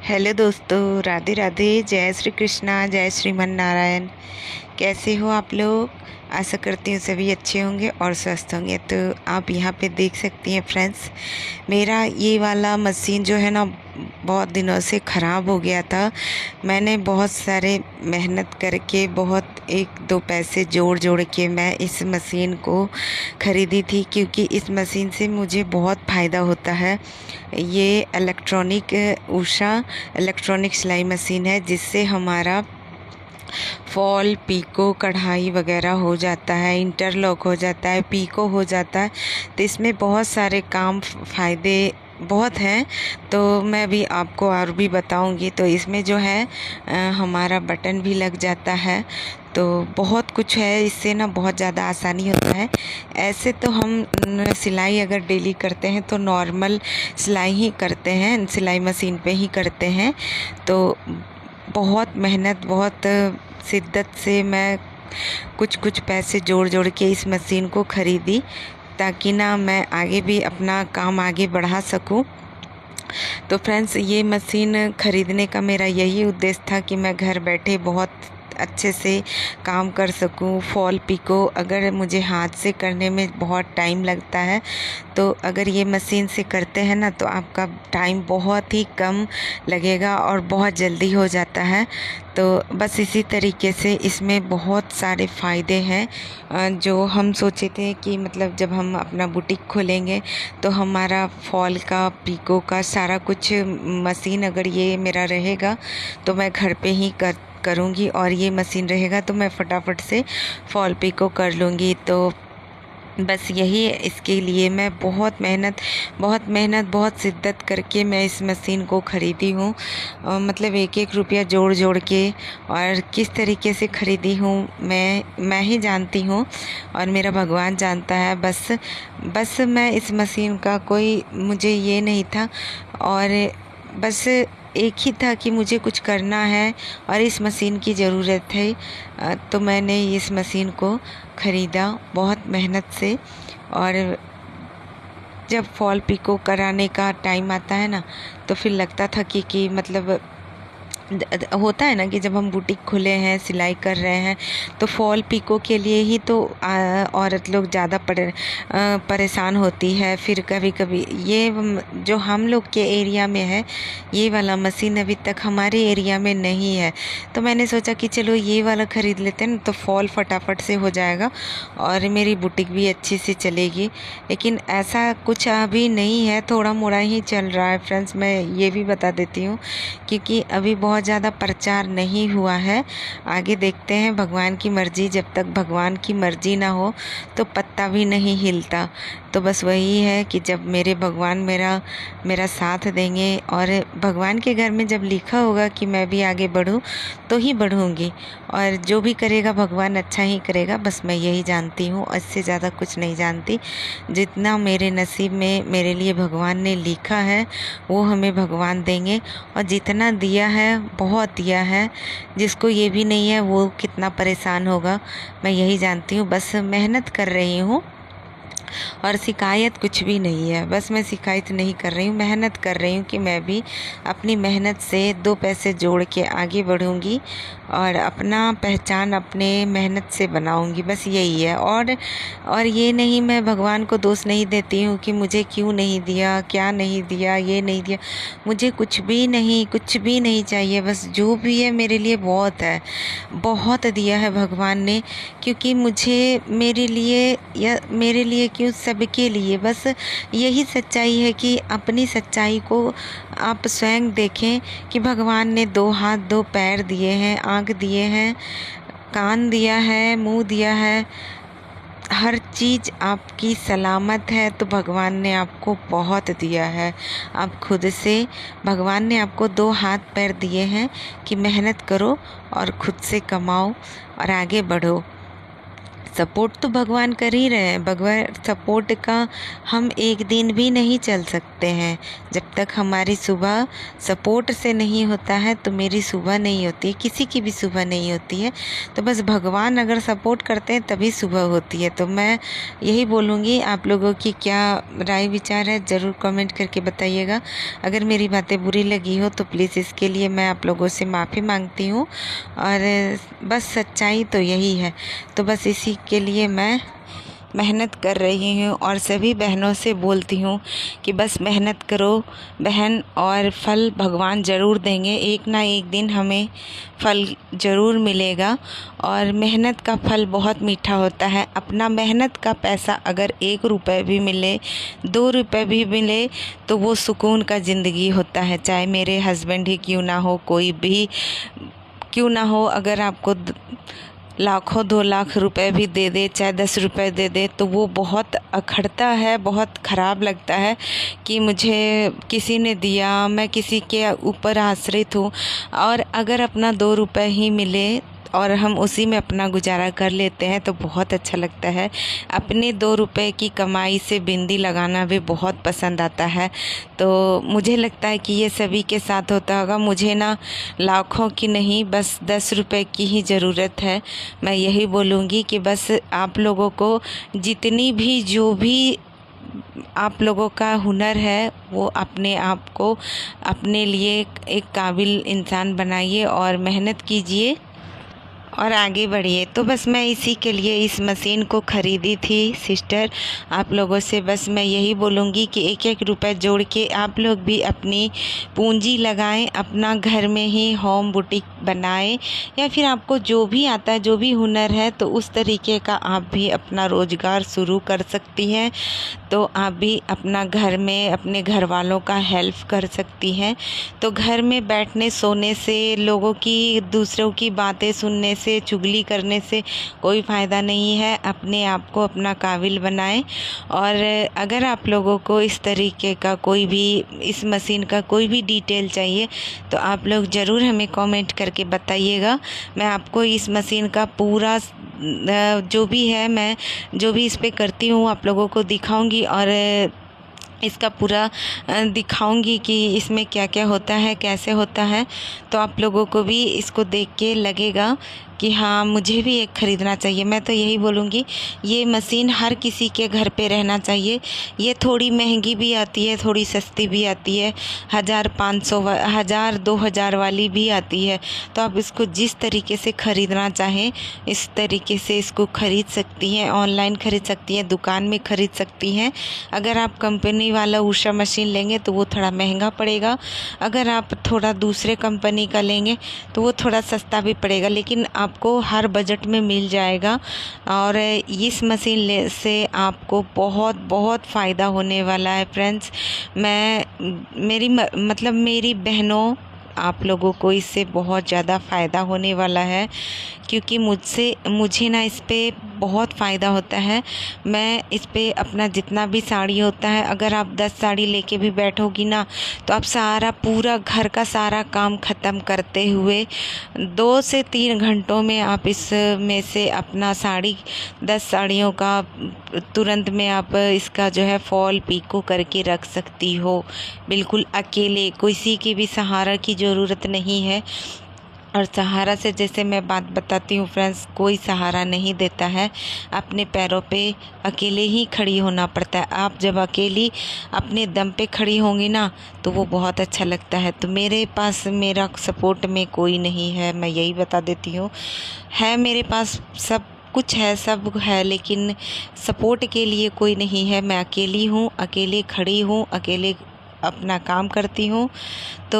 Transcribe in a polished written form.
Hello दोस्तों, राधे राधे। जय श्री कृष्णा, जय श्रीमन नारायण। कैसे हो आप लोग? आशा करती हूँ सभी अच्छे होंगे और स्वस्थ होंगे। तो आप यहाँ पे देख सकती हैं फ्रेंड्स, मेरा ये वाला मशीन जो है ना बहुत दिनों से ख़राब हो गया था। मैंने बहुत सारे मेहनत करके बहुत एक दो पैसे जोड़ जोड़ के मैं इस मशीन को ख़रीदी थी, क्योंकि इस मशीन से मुझे बहुत फ़ायदा होता है। ये उषा इलेक्ट्रॉनिक सिलाई मशीन है, जिससे हमारा फॉल, पीको, कढ़ाई वगैरह हो जाता है, इंटरलॉक हो जाता है, पीको हो जाता है। तो इसमें बहुत सारे काम फ़ायदे बहुत हैं, तो मैं भी आपको और भी बताऊंगी। तो इसमें जो है हमारा बटन भी लग जाता है, तो बहुत कुछ है। इससे ना बहुत ज़्यादा आसानी होता है। ऐसे तो हम सिलाई अगर डेली करते हैं तो नॉर्मल सिलाई ही करते हैं, सिलाई मशीन पे ही करते हैं। तो बहुत मेहनत, बहुत शिद्दत से मैं कुछ कुछ पैसे जोड़ जोड़ के इस मशीन को ख़रीदी, ताकि ना मैं आगे भी अपना काम आगे बढ़ा सकूं। तो फ्रेंड्स, ये मशीन ख़रीदने का मेरा यही उद्देश्य था कि मैं घर बैठे बहुत अच्छे से काम कर सकूं। फॉल, पिको अगर मुझे हाथ से करने में बहुत टाइम लगता है, तो अगर ये मशीन से करते हैं ना तो आपका टाइम बहुत ही कम लगेगा और बहुत जल्दी हो जाता है। तो बस इसी तरीके से इसमें बहुत सारे फ़ायदे हैं, जो हम सोचे थे कि मतलब जब हम अपना बुटीक खोलेंगे तो हमारा फॉल का, पीको का सारा कुछ मशीन अगर ये मेरा रहेगा तो मैं घर पे ही करूँगी, और ये मशीन रहेगा तो मैं फटाफट से फॉल पिको कर लूँगी। तो बस यही, इसके लिए मैं बहुत मेहनत बहुत शिद्दत करके मैं इस मशीन को ख़रीदी हूँ। मतलब एक एक रुपया जोड़ जोड़ के, और किस तरीके से ख़रीदी हूँ मैं ही जानती हूँ और मेरा भगवान जानता है। बस मैं इस मशीन का कोई, मुझे ये नहीं था, और बस एक ही था कि मुझे कुछ करना है और इस मशीन की ज़रूरत है। तो मैंने इस मशीन को ख़रीदा बहुत मेहनत से। और जब फॉल पिको कराने का टाइम आता है ना, तो फिर लगता था कि मतलब होता है ना कि जब हम बुटीक खुले हैं, सिलाई कर रहे हैं, तो फॉल पिको के लिए ही तो औरत लोग ज़्यादा परेशान होती है। फिर कभी कभी ये जो हम लोग के एरिया में है, ये वाला मशीन अभी तक हमारे एरिया में नहीं है। तो मैंने सोचा कि चलो ये वाला ख़रीद लेते हैं ना, तो फॉल फटाफट से हो जाएगा और मेरी बुटीक भी अच्छी से चलेगी। लेकिन ऐसा कुछ अभी नहीं है, थोड़ा मोड़ा ही चल रहा है फ्रेंड्स, मैं ये भी बता देती हूँ, क्योंकि अभी बहुत ज़्यादा प्रचार नहीं हुआ है। आगे देखते हैं, भगवान की मर्ज़ी। जब तक भगवान की मर्ज़ी ना हो तो पत्ता भी नहीं हिलता। तो बस वही है कि जब मेरे भगवान मेरा साथ देंगे, और भगवान के घर में जब लिखा होगा कि मैं भी आगे बढ़ूं तो ही बढ़ूंगी, और जो भी करेगा भगवान अच्छा ही करेगा। बस मैं यही जानती हूँ, इससे ज़्यादा कुछ नहीं जानती। जितना मेरे नसीब में मेरे लिए भगवान ने लिखा है वो हमें भगवान देंगे, और जितना दिया है बहुत दिया है। जिसको ये भी नहीं है वो कितना परेशान होगा, मैं यही जानती हूँ। बस मेहनत कर रही हूँ और शिकायत कुछ भी नहीं है। बस मैं शिकायत नहीं कर रही हूँ, मेहनत कर रही हूँ कि मैं भी अपनी मेहनत से दो पैसे जोड़ के आगे बढ़ूँगी और अपना पहचान अपने मेहनत से बनाऊँगी। बस यही है। और ये नहीं, मैं भगवान को दोष नहीं देती हूँ कि मुझे क्यों नहीं दिया, क्या नहीं दिया, ये नहीं दिया। मुझे कुछ भी नहीं चाहिए। बस जो भी है मेरे लिए बहुत है, बहुत दिया है भगवान ने। क्योंकि मुझे, मेरे लिए, या मेरे लिए क्यों, सबके लिए बस यही सच्चाई है कि अपनी सच्चाई को आप स्वयं देखें कि भगवान ने दो हाथ, दो पैर दिए हैं, आँख दिए हैं, कान दिया है, मुंह दिया है, हर चीज़ आपकी सलामत है। तो भगवान ने आपको बहुत दिया है। आप खुद से, भगवान ने आपको दो हाथ पैर दिए हैं कि मेहनत करो और खुद से कमाओ और आगे बढ़ो। सपोर्ट तो भगवान कर ही रहे हैं। भगवान सपोर्ट का हम एक दिन भी नहीं चल सकते हैं। जब तक हमारी सुबह सपोर्ट से नहीं होता है तो मेरी सुबह नहीं होती है, किसी की भी सुबह नहीं होती है। तो बस भगवान अगर सपोर्ट करते हैं तभी सुबह होती है। तो मैं यही बोलूँगी, आप लोगों की क्या राय विचार है ज़रूर कमेंट करके बताइएगा। अगर मेरी बातें बुरी लगी हो तो प्लीज़ इसके लिए मैं आप लोगों से माफ़ी मांगती हूँ। और बस सच्चाई तो यही है। तो बस इसी के लिए मैं मेहनत कर रही हूँ और सभी बहनों से बोलती हूँ कि बस मेहनत करो बहन, और फल भगवान ज़रूर देंगे। एक ना एक दिन हमें फल ज़रूर मिलेगा और मेहनत का फल बहुत मीठा होता है। अपना मेहनत का पैसा अगर 1 रुपये भी मिले, 2 रुपये भी मिले तो वो सुकून का ज़िंदगी होता है। चाहे मेरे हस्बैंड ही क्यों ना हो, कोई भी क्यों ना हो, अगर आपको लाखों 2 लाख रुपए भी दे दे, चाहे 10 रुपए दे दे, तो वो बहुत अखरता है, बहुत ख़राब लगता है कि मुझे किसी ने दिया, मैं किसी के ऊपर आश्रित हूँ। और अगर अपना 2 रुपए ही मिले और हम उसी में अपना गुजारा कर लेते हैं तो बहुत अच्छा लगता है। अपने 2 रुपए की कमाई से बिंदी लगाना भी बहुत पसंद आता है। तो मुझे लगता है कि ये सभी के साथ होता होगा। मुझे ना लाखों की नहीं, बस 10 रुपए की ही ज़रूरत है। मैं यही बोलूँगी कि बस आप लोगों को जितनी भी जो भी आप लोगों का हुनर है वो अपने आप को अपने लिए एक काबिल इंसान बनाइए और मेहनत कीजिए और आगे बढ़िए। तो बस मैं इसी के लिए इस मशीन को ख़रीदी थी सिस्टर। आप लोगों से बस मैं यही बोलूँगी कि 1-1 रुपए जोड़ के आप लोग भी अपनी पूंजी लगाएं, अपना घर में ही होम बुटीक बनाएं, या फिर आपको जो भी आता है, जो भी हुनर है, तो उस तरीके का आप भी अपना रोज़गार शुरू कर सकती हैं। तो आप भी अपना घर में अपने घर वालों का हेल्प कर सकती हैं। तो घर में बैठने सोने से, लोगों की दूसरों की बातें सुनने से, चुगली करने से कोई फ़ायदा नहीं है। अपने आप को अपना काबिल बनाएं। और अगर आप लोगों को इस तरीके का कोई भी, इस मशीन का कोई भी डिटेल चाहिए तो आप लोग ज़रूर हमें कमेंट करके बताइएगा। मैं आपको इस मशीन का पूरा जो भी है, मैं जो भी इस पे करती हूँ आप लोगों को दिखाऊंगी और इसका पूरा दिखाऊंगी कि इसमें क्या क्या होता है, कैसे होता है। तो आप लोगों को भी इसको देख के लगेगा कि हाँ मुझे भी एक ख़रीदना चाहिए। मैं तो यही बोलूँगी, ये मशीन हर किसी के घर पे रहना चाहिए। ये थोड़ी महंगी भी आती है, थोड़ी सस्ती भी आती है, 1500 1000 2000 वाली भी आती है। तो आप इसको जिस तरीके से ख़रीदना चाहें इस तरीके से इसको ख़रीद सकती हैं। ऑनलाइन ख़रीद सकती हैं, दुकान में ख़रीद सकती हैं। अगर आप कंपनी वाला उषा मशीन लेंगे तो वो थोड़ा महंगा पड़ेगा। अगर आप थोड़ा दूसरे कंपनी का लेंगे तो वो थोड़ा सस्ता भी पड़ेगा, लेकिन आपको हर बजट में मिल जाएगा। और इस मशीन से आपको बहुत बहुत फ़ायदा होने वाला है फ्रेंड्स। मेरी बहनों, आप लोगों को इससे बहुत ज़्यादा फ़ायदा होने वाला है, क्योंकि मुझे ना इस पे बहुत फ़ायदा होता है। मैं इस पे अपना जितना भी साड़ी होता है, अगर आप 10 साड़ी लेके भी बैठोगी ना तो आप पूरा घर का सारा काम ख़त्म करते हुए 2 से 3 घंटों में आप इसमें से अपना 10 साड़ियों का तुरंत में आप इसका जो है फॉल पीको करके रख सकती हो, बिल्कुल अकेले। किसी की भी सहारा की ज़रूरत नहीं है। और सहारा से जैसे मैं बात बताती हूँ फ्रेंड्स, कोई सहारा नहीं देता है, अपने पैरों पे अकेले ही खड़ी होना पड़ता है। आप जब अकेली अपने दम पे खड़ी होंगी ना तो वो बहुत अच्छा लगता है। तो मेरे पास मेरा सपोर्ट में कोई नहीं है, मैं यही बता देती हूँ। है मेरे पास सब कुछ है, सब है, लेकिन सपोर्ट के लिए कोई नहीं है। मैं अकेली हूँ, अकेले खड़ी हूँ, अकेले अपना काम करती हूँ। तो